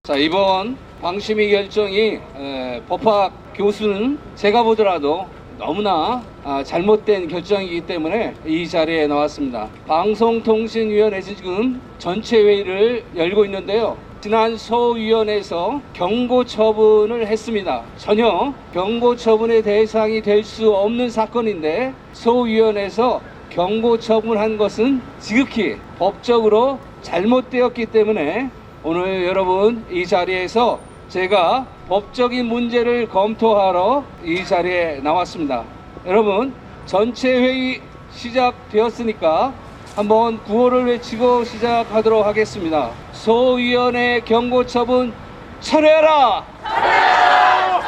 자, 이번 방심위 결정이 법학 교수는 제가 보더라도 너무나 잘못된 결정이기 때문에 이 자리에 나왔습니다. 방송통신위원회에서 지금 전체 회의를 열고 있는데요. 지난 소위원회에서 경고 처분을 했습니다. 전혀 경고 처분의 대상이 될 수 없는 사건인데 소위원회에서 경고 처분한 것은 지극히 법적으로 잘못되었기 때문에 오늘 여러분 이 자리에서 제가 법적인 문제를 검토하러 이 자리에 나왔습니다. 여러분, 전체 회의 시작되었으니까 한번 구호를 외치고 시작하도록 하겠습니다. 소위원회 경고 처분 철회하라! 철회하라!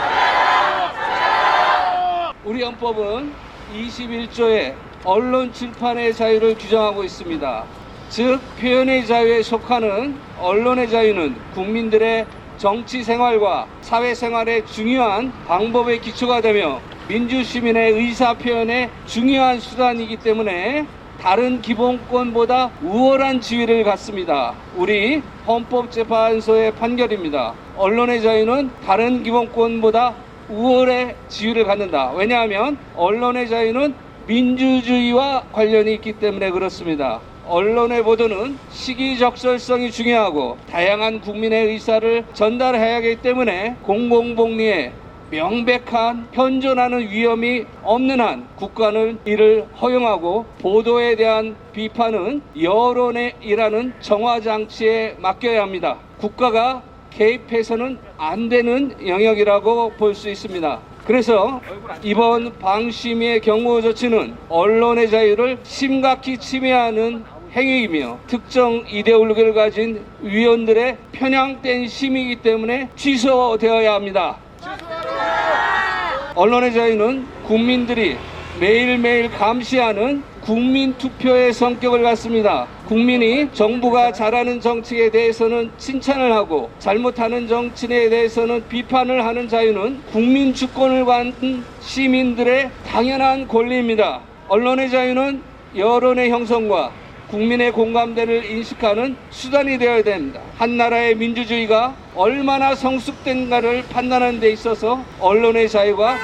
철회하라! 우리 헌법은 21조에 언론 출판의 자유를 규정하고 있습니다. 즉 표현의 자유에 속하는 언론의 자유는 국민들의 정치 생활과 사회 생활의 중요한 방법의 기초가 되며 민주시민의 의사 표현의 중요한 수단이기 때문에 다른 기본권보다 우월한 지위를 갖습니다. 우리 헌법재판소의 판결입니다. 언론의 자유는 다른 기본권보다 우월의 지위를 갖는다. 왜냐하면 언론의 자유는 민주주의와 관련이 있기 때문에 그렇습니다. 언론의 보도는 시기적절성이 중요하고 다양한 국민의 의사를 전달해야 하기 때문에 공공복리에 명백한 현존하는 위험이 없는 한 국가는 이를 허용하고 보도에 대한 비판은 여론에 일하는 정화장치에 맡겨야 합니다. 국가가 개입해서는 안 되는 영역이라고 볼 수 있습니다. 그래서 이번 방심위의 경고 조치는 언론의 자유를 심각히 침해하는 행위이며 특정 이데올로기를 가진 위원들의 편향된 심의이기 때문에 취소되어야 합니다. 언론의 자유는 국민들이 매일매일 감시하는 국민투표의 성격을 갖습니다. 국민이 정부가 잘하는 정치에 대해서는 칭찬을 하고 잘못하는 정치에 대해서는 비판을 하는 자유는 국민 주권을 갖는 시민들의 당연한 권리입니다. 언론의 자유는 여론의 형성과 국민의 공감대를 인식하는 수단이 되어야 됩니다. 한 나라의 민주주의가 얼마나 성숙된가를 판단하는 데 있어서 언론의 자유가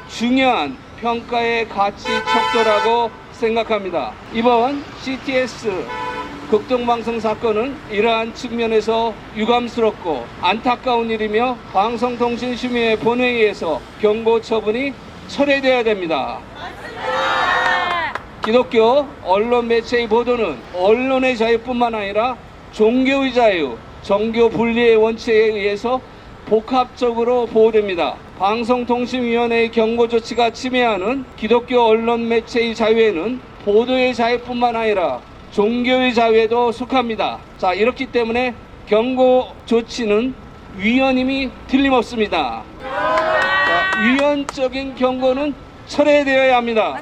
중요한 평가의 가치 척도라고 생각합니다. 이번 CTS 극동방송 사건은 이러한 측면에서 유감스럽고 안타까운 일이며 방송통신심의회 본회의에서 경고 처분이 철회되어야 됩니다. 기독교 언론 매체의 보도는 언론의 자유뿐만 아니라 종교의 자유, 정교 분리의 원칙에 의해서 복합적으로 보호됩니다. 방송통신위원회의 경고 조치가 침해하는 기독교 언론 매체의 자유에는 보도의 자유뿐만 아니라 종교의 자유에도 속합니다. 자, 이렇기 때문에 경고 조치는 위헌임이 틀림없습니다. 자, 위헌적인 경고는 철회되어야 합니다.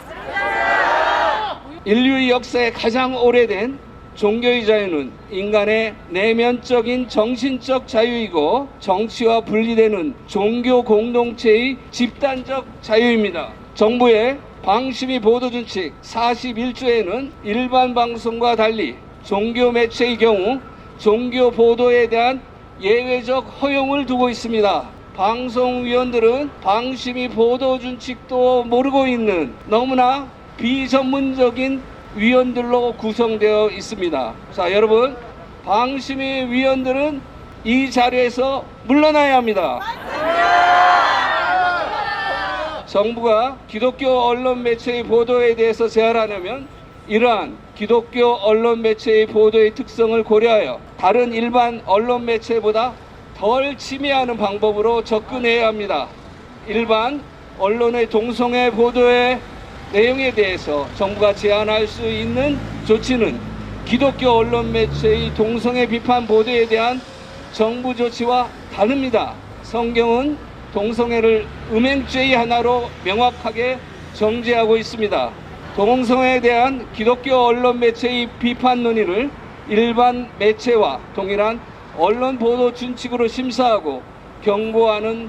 인류의 역사에 가장 오래된 종교의 자유는 인간의 내면적인 정신적 자유이고 정치와 분리되는 종교 공동체의 집단적 자유입니다. 정부의 방심위 보도준칙 41조에는 일반 방송과 달리 종교 매체의 경우 종교 보도에 대한 예외적 허용을 두고 있습니다. 방송위원들은 방심위 보도준칙도 모르고 있는 너무나 비전문적인 위원들로 구성되어 있습니다. 자, 여러분, 방심위 위원들은 이 자리에서 물러나야 합니다. 정부가 기독교 언론 매체의 보도에 대해서 제한하려면 이러한 기독교 언론 매체의 보도의 특성을 고려하여 다른 일반 언론 매체보다 덜 침해하는 방법으로 접근해야 합니다. 일반 언론의 동성애 보도의 내용에 대해서 정부가 제한할 수 있는 조치는 기독교 언론 매체의 동성애 비판 보도에 대한 정부 조치와 다릅니다. 성경은 동성애를 음행죄의 하나로 명확하게 정죄하고 있습니다. 동성애에 대한 기독교 언론 매체의 비판 논의를 일반 매체와 동일한 언론 보도 준칙으로 심사하고 경고하는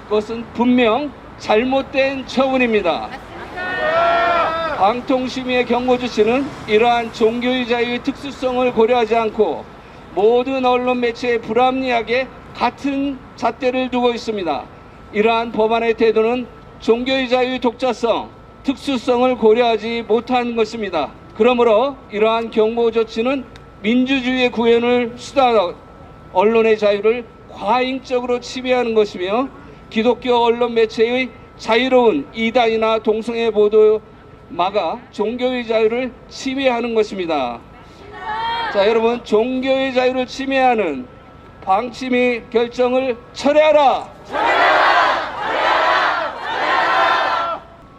것은 분명 잘못된 처분입니다. 방통심의의 경고 조치는 이러한 종교의 자유의 특수성을 고려하지 않고 모든 언론 매체에 불합리하게 같은 잣대를 두고 있습니다. 이러한 법안의 태도는 종교의 자유의 독자성, 특수성을 고려하지 못한 것입니다. 그러므로 이러한 경고 조치는 민주주의의 구현을 수단으로 언론의 자유를 과잉적으로 침해하는 것이며 기독교 언론 매체의 자유로운 이단이나 동성애 보도 막아 종교의 자유를 침해하는 것입니다. 자, 여러분, 종교의 자유를 침해하는 방침의 결정을 철회하라!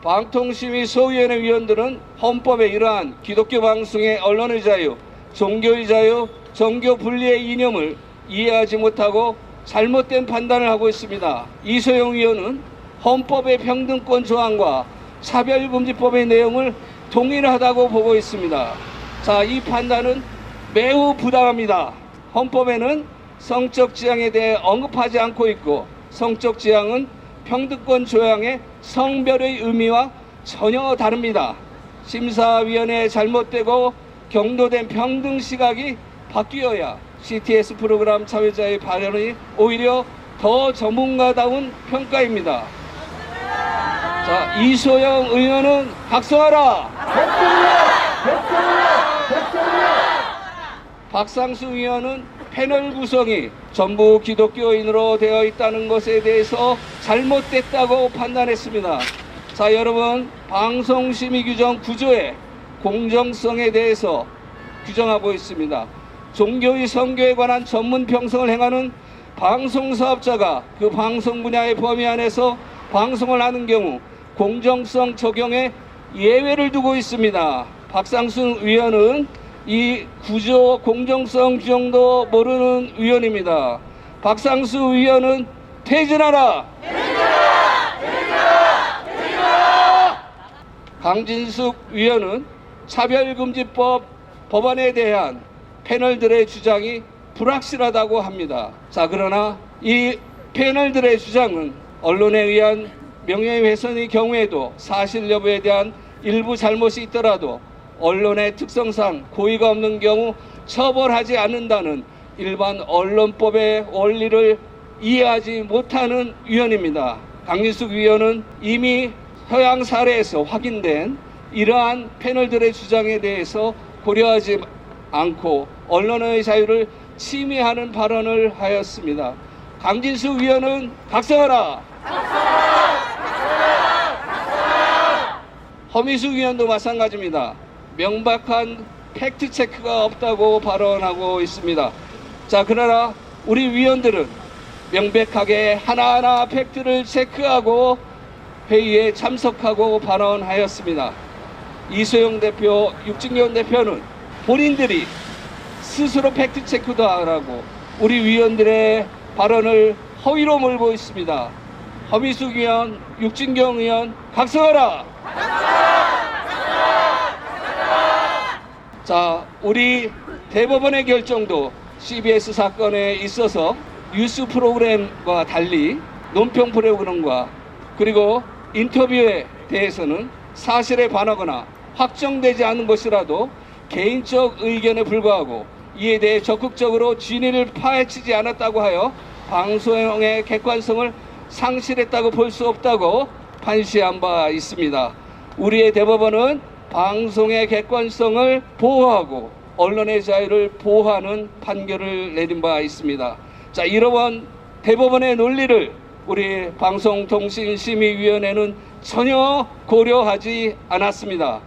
방통심의 소위원회 위원들은 헌법에 이러한 기독교 방송의 언론의 자유, 종교의 자유, 종교 분리의 이념을 이해하지 못하고 잘못된 판단을 하고 있습니다. 이소영 위원은 헌법의 평등권 조항과 차별금지법의 내용을 동일하다고 보고 있습니다. 자, 이 판단은 매우 부당합니다. 헌법에는 성적 지향에 대해 언급하지 않고 있고 성적 지향은 평등권 조항의 성별의 의미와 전혀 다릅니다. 심사위원회에 잘못되고 경도된 평등 시각이 바뀌어야 CTS 프로그램 참여자의 발언이 오히려 더 전문가다운 평가입니다. 자, 이소영 의원은 각성하라! 박상수 의원은 패널 구성이 전부 기독교인으로 되어 있다는 것에 대해서 잘못됐다고 판단했습니다. 자, 여러분, 방송심의 규정 9조의 공정성에 대해서 규정하고 있습니다. 종교의 선교에 관한 전문 평성을 행하는 방송사업자가 그 방송 분야의 범위 안에서 방송을 하는 경우 공정성 적용에 예외를 두고 있습니다. 박상수 의원은 이 구조 공정성 규정도 모르는 의원입니다. 박상수 의원은 퇴진하라! 강진숙 의원은 차별금지법 법안에 대한 패널들의 주장이 불확실하다고 합니다. 자, 그러나 이 패널들의 주장은 언론에 의한 명예훼손의 경우에도 사실 여부에 대한 일부 잘못이 있더라도 언론의 특성상 고의가 없는 경우 처벌하지 않는다는 일반 언론법의 원리를 이해하지 못하는 위원입니다. 강진숙 위원은 이미 서양 사례에서 확인된 이러한 패널들의 주장에 대해서 고려하지 않고 언론의 자유를 침해하는 발언을 하였습니다. 강진숙 위원은 각성하라! 허미숙 위원도 마찬가지입니다. 명백한 팩트체크가 없다고 발언하고 있습니다. 자, 그러나 우리 위원들은 명백하게 하나하나 팩트를 체크하고 회의에 참석하고 발언하였습니다. 이소영 대표, 육진경 대표는 본인들이 스스로 팩트체크도 안 하고 우리 위원들의 발언을 허위로 몰고 있습니다. 허미숙 의원, 육진경 의원, 각성하라! 자, 우리 대법원의 결정도 CBS 사건에 있어서 뉴스 프로그램과 달리 논평 프로그램과 그리고 인터뷰에 대해서는 사실에 반하거나 확정되지 않은 것이라도 개인적 의견에 불과하고 이에 대해 적극적으로 진위를 파헤치지 않았다고 하여 방송의 객관성을 상실했다고 볼 수 없다고 판시한 바 있습니다. 우리의 대법원은 방송의 객관성을 보호하고 언론의 자유를 보호하는 판결을 내린 바 있습니다. 자, 이러한 대법원의 논리를 우리 방송통신심의위원회는 전혀 고려하지 않았습니다.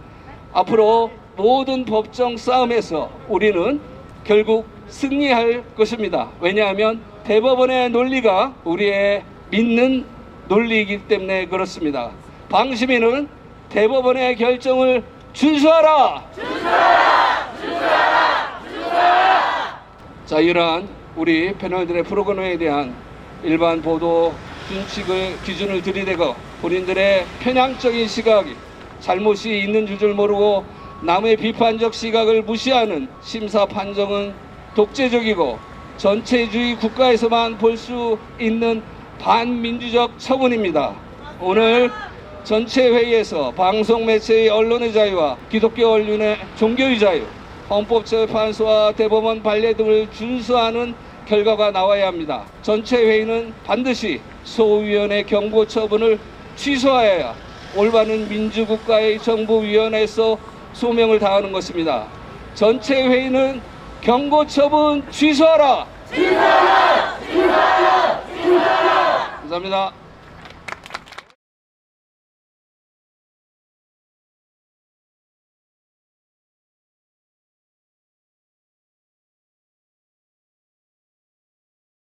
앞으로 모든 법정 싸움에서 우리는 결국 승리할 것입니다. 왜냐하면 대법원의 논리가 우리의 믿는 논리이기 때문에 그렇습니다. 방심위는 대법원의 결정을 준수하라! 자, 이러한 우리 패널들의 프로그램에 대한 일반 보도 준칙을 기준을 들이대고 본인들의 편향적인 시각이 잘못이 있는 줄 모르고 남의 비판적 시각을 무시하는 심사 판정은 독재적이고 전체주의 국가에서만 볼 수 있는 반민주적 처분입니다. 오늘 전체 회의에서 방송 매체의 언론의 자유와 기독교 언론의 종교의 자유, 헌법재판소와 대법원 판례 등을 준수하는 결과가 나와야 합니다. 전체 회의는 반드시 소위원회 경고 처분을 취소하여야 올바른 민주국가의 정부위원회에서 소명을 다하는 것입니다. 전체 회의는 경고 처분 취소하라! 감사합니다.